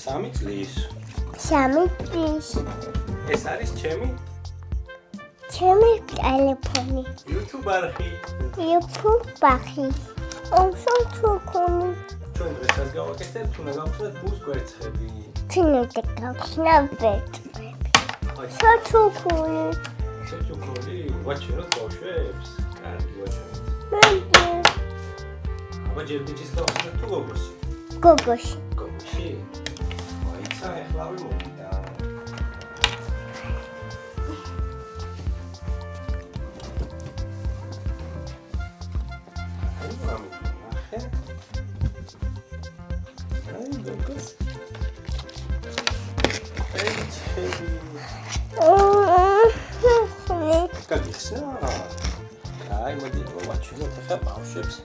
სამი წლის. ეს არის ჩემი ტელეფონი. YouTube-არხი. ჩვენ დღესაც გავაკეთებთ, თუ ნაგავხსნათ ბუს კვერცხები. სოთუქუნი. ვაჩვენოთ ბავშვებს? კარგი, ვაჩვენოთ. აბა ჯერ ბიჭის გავხსნათ თუ გოგოსი? გოგოში. გოგოში? აიცა, ეხლა ვიმოვიდა. აი მოდი ვაჩვენოთ ახლა ბავშვებს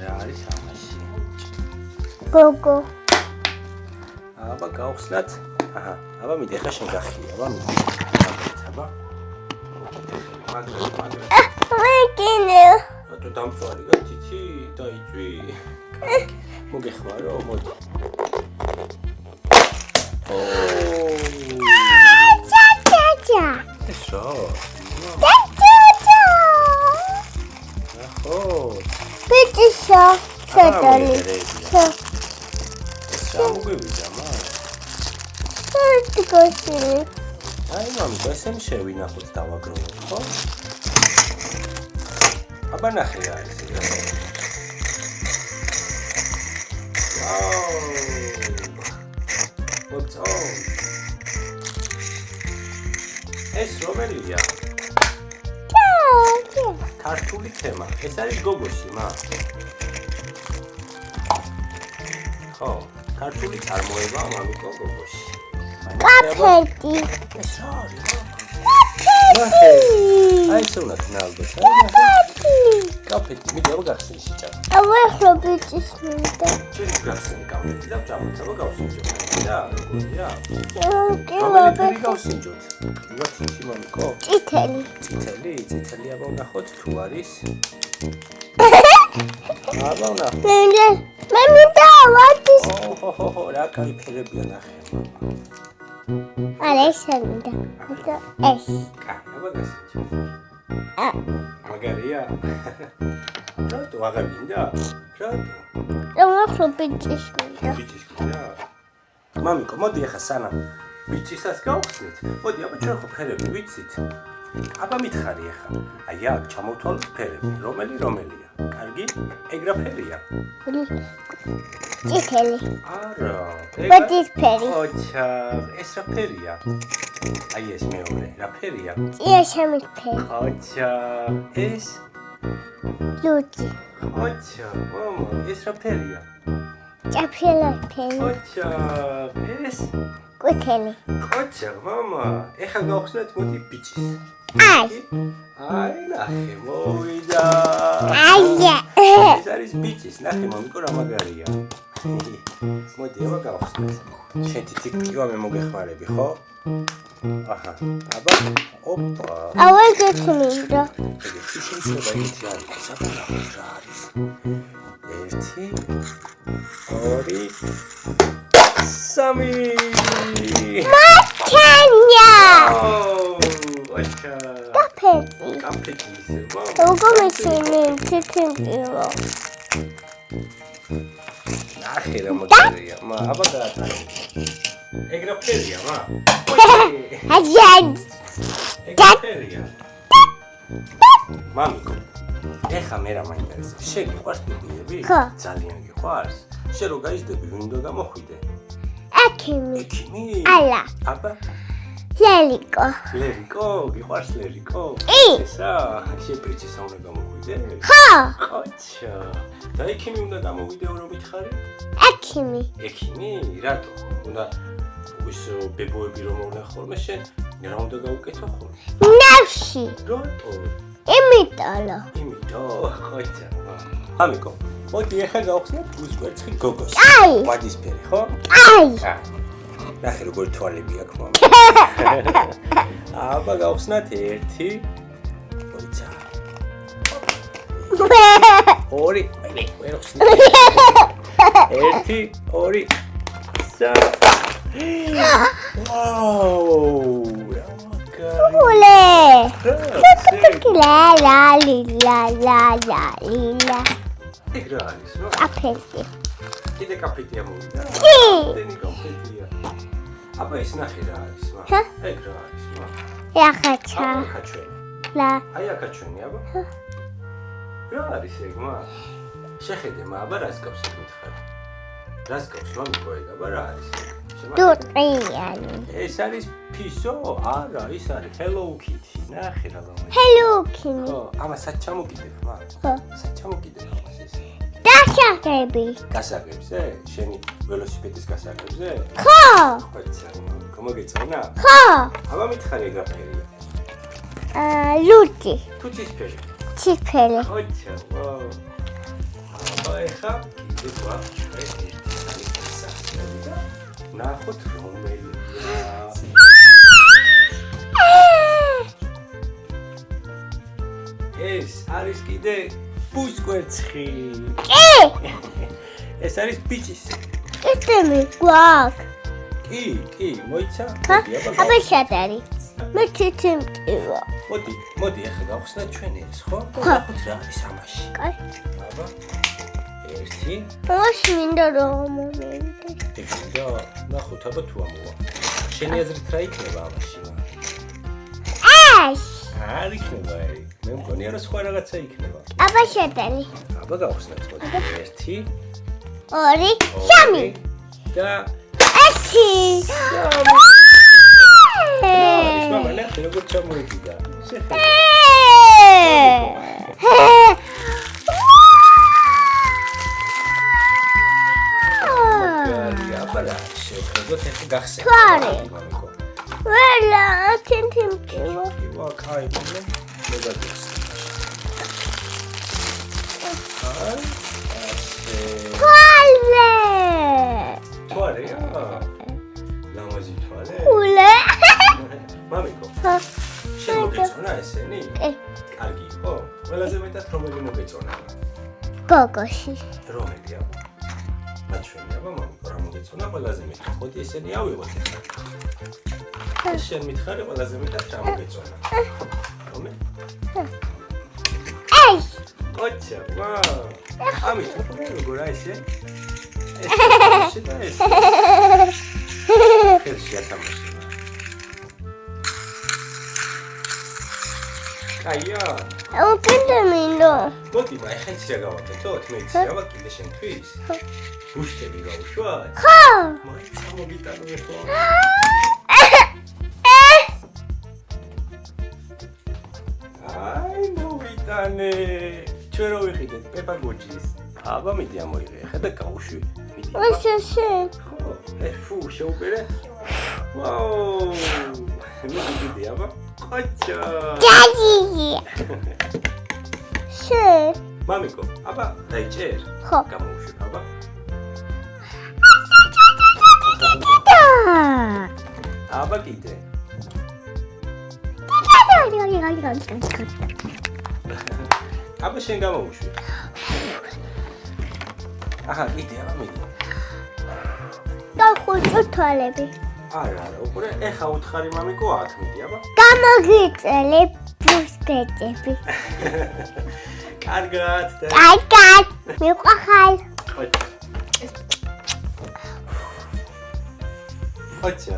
რა არის ამაში. გოგო. აბა გავხსნათ. აჰა, აბა მიდი ახლა შენ გახია, აბა მიდი. აბა. მეკინე. რატო დამწვარი გათიცი? დაიწვი. მოგეხმარო, მოდი. ეს რა? ბიჭისა, შეტალი. ჩამოგვივიდა, აი მამი, ესენი შევინახოთ დავაგროვოთ, ხო? აბა ნახე რა არის ეს. ვაუ! მოწო. ეს რომელია? ქართული თემა. ეს არის გოგოში, მა. ხო, ქართული წარმოება მამიკო გოგოში. კაფეთი. ეს რა არის? კაფეთი. აი სულაც ნალბოს. კაფეთი, მიდი აბა გახსნი სიჭა. აბა ახლა ბიჭის მინდა. შენ გახსნი კაფეთი და ჭამოცა გავსინჯო. და როგორია? რომელი გავსინჯოთ? ვიღაც ისი მამიკო? წითელი. წითელი აბა ვნახოთ თუ არის. აბა ვნახოთ. მე მინდა ვადის. ოჰო, რა კაი ფერებია ნახე. არა ეს მინდა. ეს. აბა გასინჯო. მაგარია. რატო აღარ მინდა? რატო? ახლა ბიჭის მინდა. ბიჭის მინდა? მამიკო, მოდი ახლა სანამ ბიჭისას გავხსნით. მოდი აბა ჩვენ ხო ფერები ვიცით? აბა მითხარი ახლა. აი აქ ჩამოვთვალოთ ფერები. რომელია? კარგი? ეგ რა ფერია? წითელი. არა. ვარდისფერი. ოჩა, ეს რა ფერია? აი ეს მეორე, რა ფერია? წიაშემიფერი. ოჩა, ეს? ლუცი. ოჩა, მამა, ეს რა ფერია? ჭაფრიელაფერი. ოჩა, ეს? ყვითელი. ოჩა, მამა, ეხლა გავხსნათ მოდი ბიჭის. აი, ნახე, მოვიდა. ეს არის ბიჭის, ნახე მამიკო რა მაგარია. მოდი აბა გავხსნათ. შენ თითქივა მე მოგეხმარები, ხო? აჰა, აბა, ოპა. აბა გეცმინდა. ეგეთი შეიძლება იცი არის, საფრთხე რა არის. 1 2 3 მაქანია. ოჩა. კაფეთი ისე, ვაუ. როგორ მეცინი თითქივა. ნახე რა მაგარია, აბა გაატარე. ეგ რა ფერია, მა? ეგ რა ფერია? მამიკო, ეხა მე რა მაინტერესებს? შენ გიყვარს პიპიები? ხო. ძალიან გიყვარს? შენ რო გაიზრდები, ვინ უნდა გამოხვიდე? ექიმი? ალა. აბა? ლელიკო. ლერიკო? გიყვარს ლერიკო? ესა? შენ პრინცესა უნდა გამოხვიდე? ხო. ოჩა. და ექიმი უნდა გამოვიდეო რომ მითხარი? ექიმი? რატო? უნდა ის ბებოები რომ ვნახო, შენ რა უნდა გაუკეთო ხოლმე? ნავში. რატო? იმიტომ. ხოჭა. ამიკო, მოდი ახლა გავხსნათ ბუს კვერცხი გოგოს. ვარდისფერი, ხო? ნახე როგორ თვალები აქვს მამა. აბა გავხსნათ 1 2 ორი, ვერ ხსნი. 1 2 3 ვაუ! ულე. რა ლა. ეგ რა არის, რა? აფეთი. კიდე კაფეტია მოვიდა. კი. დენი კაფეტია. აბა ის ნახე რა არის, მა. ჰა? ეგ რა არის, მა. ახაჩა. კაჩვენი. ლა. აი აკაჩვენი, აბა. რა არის ეგ, მა? შეხედე, მა, აბა რას გავს ეგ მითხარ? რას გავს, მამიკო ეგ, აბა რა არის? დუტყიანი. ეს არის ფისო? არა, ის არის Hello Kitty. ნახე რა გამო. Hello Kitty. ხო, აბა საჩამოკიდებ, მა. ხო. საჩამოკიდებ ამას ეს. დასაგები. გასაგებზე? შენი ველოსიპედის გასაგებზე? ხო. ხოცა, გამოგეწონა? ხო. აბა მითხარი ეგ აფერია. ლუჭი. თუ ცისფერი. ციფელი. ხოცა, ვაუ. აბა ეხა კიდე გვაქვს ჩვენ ერთი სახელი და ნახოთ რომელია. ეს არის კიდე ბუსკვერცხი. ეს არის ბიჭის. იტემი გვაქვს. კი, მოიცა? ხა? აბა აბა შედარი. მე თითიმტივა. მოდი ახლა გავხსნათ ჩვენ ეს, ხო? ხო. ნახოთ რა არის ამაში. კაი. აბა 1 მას მინდა რომ მომენტი. და ნახოთ აბა თუ ამოვა. შენი აზრით რა იქნება ამაში? ეს. არ იქნება ეგ. მე მგონია რომ სხვა რაღაცა იქნება. აბა შედარი. აბა გავხსნათ მოდი. 1 ორი. სამი. და ესი. ის მამა ნახე როგორ ჩამოიგდა. შეხედე. აბა რა შეხედოთ ეს გახსენე. თვარი. მამიკო. ველა თითიმტივა. ვა კაი მე მოგაძებს. აი თვალე. თვარე? ლამაზი თვარე. ულე. მამიკო, ხა. შენ მოგეწონა ესენი? ე. კარგი იყო? ყველაზე მეტად რომელი მოგეწონა? გოგოში. რომელი აბა? მაჩვენია აბა მამიკო რა მოგეწონა ყველაზე მეტად? ხოდი ესენი ავიღოთ ახლა. ეს შენ მითხარი ყველაზე მეტად რა მოგეწონა? რომელი? ეს. კოჩა, ვაუ. ამით როგორ აი ესე? ეს და ეს. ხელში ათამაშე. აია. უკიდე მინდო. მოდი, აი ხენცი რა გავაკეთოთ? მე იცი რა ვაკეთე შენთვის? გუშტები გავუშვათ? ხო. მოიცა მოგიტანო ხო? აი მოვიტანე. ჩვენ რო ვიყიდეთ პეპაგოჯის. აბა მიდი ამოიღე. ხედა გაუშვი. მიდი. ოსე. ხო, ფუ შეუპერე. ვაუ. მიდი აბა. კოჩა. დადი. შე. მამიკო, აბა დაიჭერ? ხო. გამოვშვი აბა. აბა კიდე. აბა შენ გამოვშვი. აჰა, კიდე აბა მიდი. დახუჭო თვალები. არა, უკვე ეხა უთხარი მამიკო აქ მიდი აბა. გამოგიწელე ბუსკეტები. კარგად და კაკაკ. მიყვახალ. კოჩა.